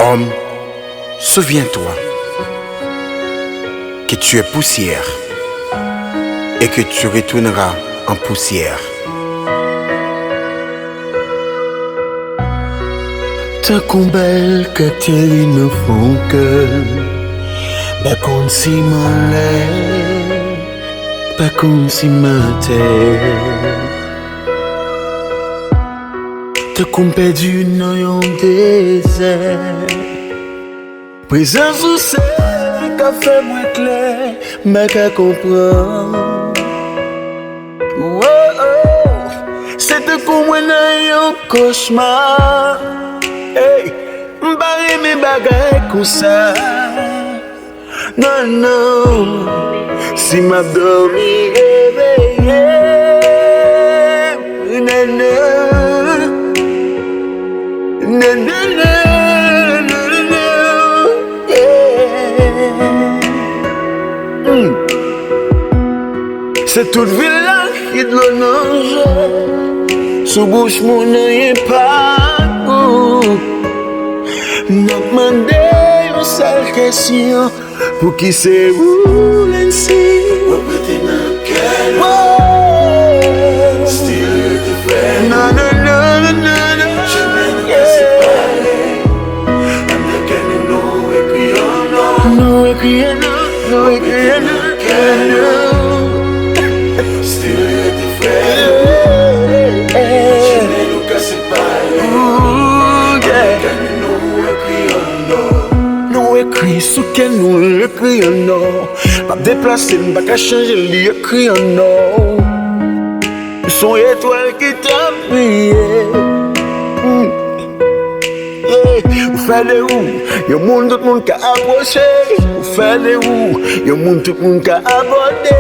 Homme, souviens-toi que tu es poussière et que tu retourneras en poussière. Tant qu'on belle que t'es ne font que pas qu'on s'y m'enlève, pas qu'on s'y m'enterre. Tant qu'on perdu dans un désert, présence ou c'est qu'a fait moins clair, mais qu'à comprendre. Oh oh, c'était comme un cauchemar. Hey, m'barrer mes bagailles comme ça. Non, non, si m'a dormi réveillé. Non, non, non, non, non, non, yeah. C'est toute ville là qui est de l'orange. Sous bouche mon n'est pas. N'a demandé une seule question pour qui c'est où l'ainsi. Still different. No, no, no, no, no, no. No, Still different. Sous que nous l'écrit en or. Pas déplacer, pas changer l'écrit en or. Son étoile qui t'a prié. Ou fallait où? Y'a monde tout le monde qui a approché. Ou fallait où? Y'a monde tout le monde qui a abordé.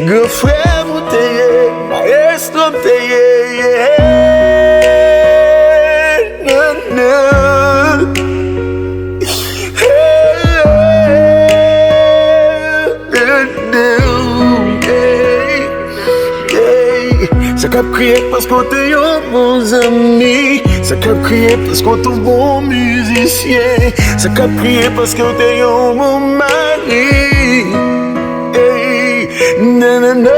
Grand frère, vous t'ayez, maestro t'ayez. Non, non. Ça cap crier parce qu'on te yon bons amis. Ça cap crier parce qu'on te bon musicien. Ça cap crier parce qu'on te yon bon mari. Hey, nanana.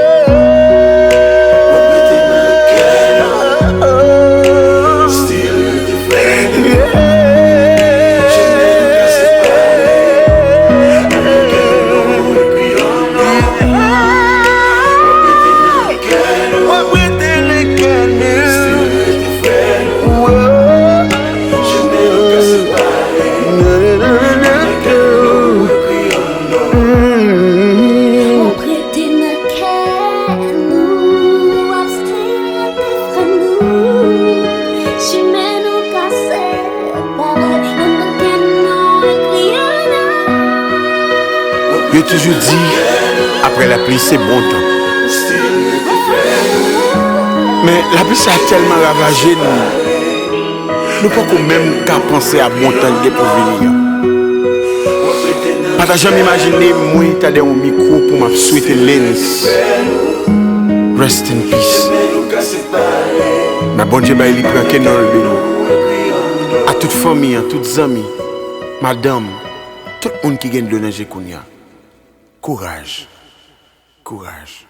J'ai toujours dit, après la pluie, c'est bon temps. Mais la pluie, ça a tellement ravagé nous. Nous ne pouvons même qu'à penser à bon temps pour venir. Je n'ai jamais imaginé, moi, t'as un micro pour me souhaiter l'ens. Rest in peace. Ma bonne Dieu, il prend qu'un nous. À toute famille, à toutes amis, madame, tout le monde qui gagne de l'énergie. Courage. Courage.